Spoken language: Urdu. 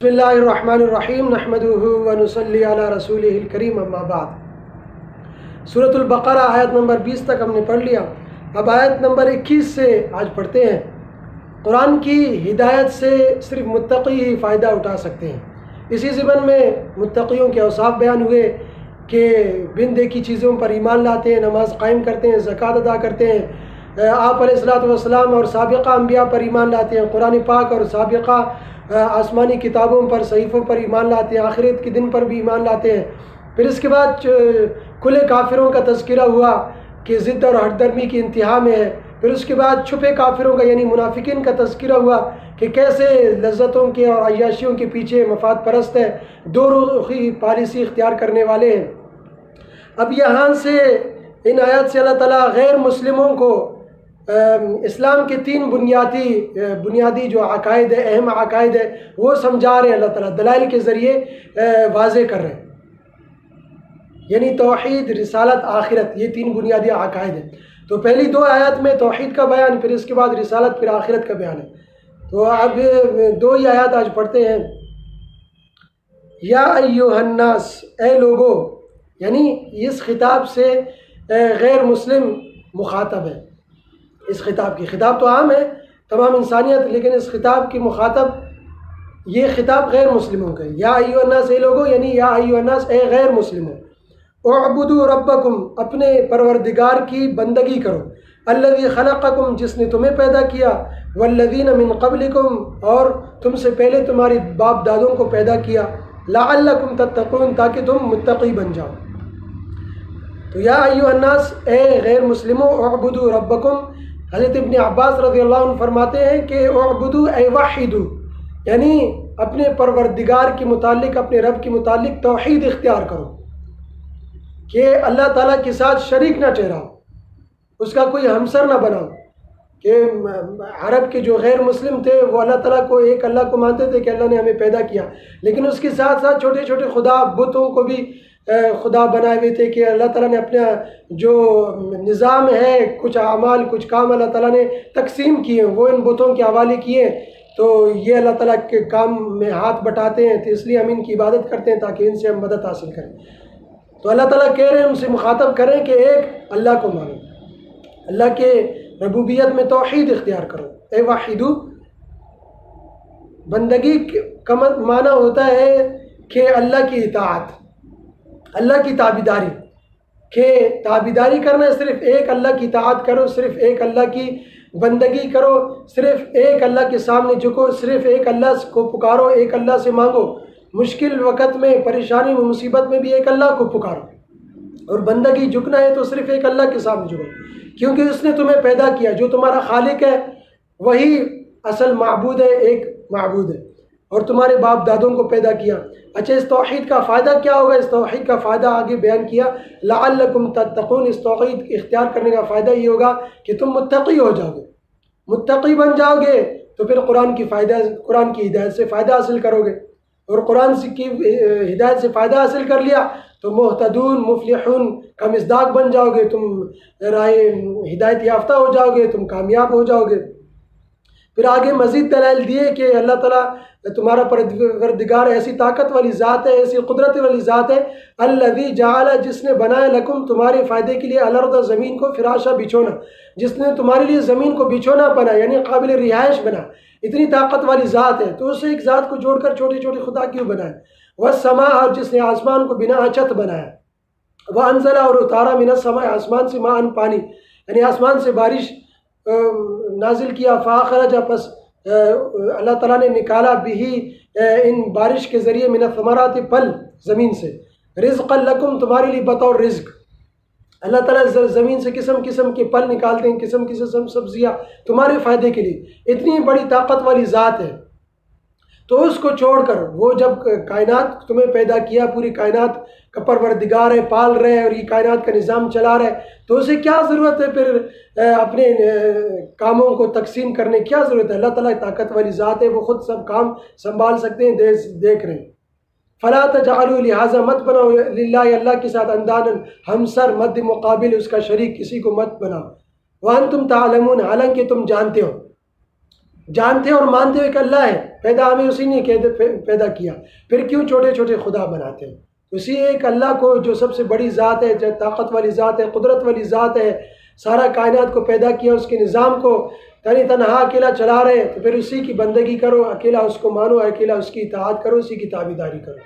بسم اللہ الرحمن الرحیم نحمدہ ونصلی علی رسولہ الکریم اما بعد۔ سورۃ البقرہ آیت نمبر 20 تک ہم نے پڑھ لیا۔ اب آیت نمبر 21 سے آج پڑھتے ہیں۔ قرآن کی ہدایت سے صرف متقی ہی فائدہ اٹھا سکتے ہیں۔ اسی ضمن میں متقیوں کے اوصاف بیان ہوئے کہ بن دیکھی چیزوں پر ایمان لاتے ہیں، نماز قائم کرتے ہیں، زکوٰۃ ادا کرتے ہیں، آپ علیہ الصلوۃ والسلام اور سابقہ انبیاء پر ایمان لاتے ہیں، قرآن پاک اور سابقہ آسمانی کتابوں پر، صحیفوں پر ایمان لاتے ہیں، آخرت کے دن پر بھی ایمان لاتے ہیں۔ پھر اس کے بعد کھلے کافروں کا تذکرہ ہوا کہ ضد اور ہٹ درمی کی انتہا میں ہے۔ پھر اس کے بعد چھپے کافروں کا یعنی منافقین کا تذکرہ ہوا کہ کیسے لذتوں کے اور عیاشیوں کے پیچھے مفاد پرست ہے، دو رخی پالیسی اختیار کرنے والے ہیں۔ اب یہاں سے ان آیات سے اللہ تعالیٰ غیر مسلموں کو اسلام کے تین بنیادی جو عقائد ہے، اہم عقائد ہے، وہ سمجھا رہے ہیں۔ اللہ تعالیٰ دلائل کے ذریعے واضح کر رہے ہیں، یعنی توحید، رسالت، آخرت، یہ تین بنیادی عقائد ہیں۔ تو پہلی دو آیات میں توحید کا بیان، پھر اس کے بعد رسالت، پھر آخرت کا بیان ہے۔ تو اب دو ہی آیات آج پڑھتے ہیں۔ یا ایھا الناس، اے لوگو، یعنی اس خطاب سے غیر مسلم مخاطب ہے۔ اس خطاب تو عام ہے تمام انسانیت، لیکن اس خطاب کی مخاطب یہ خطاب غیر مسلموں کا ہے۔ یا ایھا الناس، اے لوگو، یعنی یا ایھا الناس، اے غیر مسلموں، اعبدوا ربکم، اپنے پروردگار کی بندگی کرو، الذی خلقکم، جس نے تمہیں پیدا کیا، والذین من قبلکم، اور تم سے پہلے تمہاری باپ دادوں کو پیدا کیا، لعلکم تتقون، تاکہ تم متقی بن جاؤ۔ تو یا ایھا الناس، اے غیر مسلموں، اعبدوا ربکم، حضرت ابن عباس رضی اللہ عنہ فرماتے ہیں کہ اعبدوا اے وحدوا، یعنی اپنے پروردگار کے متعلق، اپنے رب کے متعلق توحید اختیار کرو، کہ اللہ تعالیٰ کے ساتھ شریک نہ ٹھہراؤ، اس کا کوئی ہمسر نہ بناؤ۔ کہ عرب کے جو غیر مسلم تھے وہ اللہ تعالیٰ کو، ایک اللہ کو مانتے تھے کہ اللہ نے ہمیں پیدا کیا، لیکن اس کے ساتھ ساتھ چھوٹے چھوٹے خدا، بتوں کو بھی خدا بنائے ہوئے تھے، کہ اللہ تعالیٰ نے اپنا جو نظام ہے، کچھ اعمال، کچھ کام اللہ تعالیٰ نے تقسیم کیے ہیں، وہ ان بتوں کے حوالے کیے ہیں، تو یہ اللہ تعالیٰ کے کام میں ہاتھ بٹاتے ہیں، تو اس لیے ہم ان کی عبادت کرتے ہیں تاکہ ان سے ہم مدد حاصل کریں۔ تو اللہ تعالیٰ کہہ رہے ہیں ان سے مخاطب کریں کہ ایک اللہ کو مانو، اللہ کے ربوبیت میں توحید اختیار کرو، اے وحدو۔ بندگی کا معنی ہوتا ہے کہ اللہ کی اطاعت، اللہ کی تابعداری، کہ تابعداری کرنا، صرف ایک اللہ کی اطاعت کرو، صرف ایک اللہ کی بندگی کرو، صرف ایک اللہ کے سامنے جھکو، صرف ایک اللہ کو پکارو، ایک اللہ سے مانگو، مشکل وقت میں، پریشانی میں، مصیبت میں بھی ایک اللہ کو پکارو، اور بندگی جھکنا ہے تو صرف ایک اللہ کے سامنے جھکو، کیونکہ اس نے تمہیں پیدا کیا، جو تمہارا خالق ہے وہی اصل معبود ہے، ایک معبود ہے، اور تمہارے باپ دادوں کو پیدا کیا۔ اچھا، اس توحید کا فائدہ کیا ہوگا؟ اس توحید کا فائدہ آگے بیان کیا، لعلکم تتقون، اس توحید اختیار کرنے کا فائدہ یہ ہوگا کہ تم متقی ہو جاؤ گے، متقی بن جاؤ گے، تو پھر قرآن کی ہدایت سے فائدہ حاصل کرو گے، اور قرآن کی ہدایت سے فائدہ حاصل کر لیا تو محتدون، مفلحون کا مصداق بن جاؤ گے، تم راہ ہدایت یافتہ ہو جاؤ گے، تم کامیاب ہو جاؤ گے۔ پھر آگے مزید دلائل دیے کہ اللہ تعالیٰ تمہارا پروردگار ایسی طاقت والی ذات ہے، ایسی قدرت والی ذات ہے، الذی جعل، جس نے بنایا، لکم، تمہارے فائدے کے لیے، الارض، زمین کو، فراشا، بچھونا، جس نے تمہارے لیے زمین کو بچھونا بنا، یعنی قابل رہائش بنا، اتنی طاقت والی ذات ہے، تو اس ایک ذات کو جوڑ کر چھوٹے چھوٹے خدا کیوں بنائے؟ والسماء، اور جس نے آسمان کو بنا چھت بنایا، وانزل، اور اتارا، من السماء، آسمان سے، ماء، پانی، یعنی آسمان سے بارش نازل کیا، فاخرج، پس اللہ تعالیٰ نے نکالا، بھی ان بارش کے ذریعے، من الثمرات، پھل زمین سے، رزقا لکم، تمہارے لیے بطور رزق، اللہ تعالیٰ زمین سے قسم قسم کے پھل نکالتے ہیں، قسم قسم سبزیاں، تمہارے فائدے کے لیے، اتنی بڑی طاقت والی ذات ہے۔ تو اس کو چھوڑ کر، وہ جب کائنات تمہیں پیدا کیا، پوری کائنات کا پروردگار ہے، پال رہے ہے، اور یہ کائنات کا نظام چلا رہا ہے، تو اسے کیا ضرورت ہے پھر اپنے کاموں کو تقسیم کرنے، کیا ضرورت ہے؟ اللہ تعالیٰ طاقت والی ذات ہے، وہ خود سب کام سنبھال سکتے ہیں، دیکھ رہے ہیں۔ فلا تجعلوا، لہٰذا مت بناؤ، للہ، اللہ کے ساتھ، اندادا، ہمسر، مد مقابل اس کا شریک، کسی کو مت بناؤ، وانتم تعلمون، حالانکہ تم جانتے ہو۔ جانتے اور مانتے ہوئے کہ اللہ ہے، پیدا ہمیں اسی نے پیدا کیا، پھر کیوں چھوٹے چھوٹے خدا بناتے ہیں؟ اسی ایک اللہ کو جو سب سے بڑی ذات ہے، جو طاقت والی ذات ہے، قدرت والی ذات ہے، سارا کائنات کو پیدا کیا، اس کے نظام کو تنہا اکیلا چلا رہے ہیں، تو پھر اسی کی بندگی کرو، اکیلا اس کو مانو، اکیلا اس کی اطاعت کرو، اسی کی تابعداری کرو۔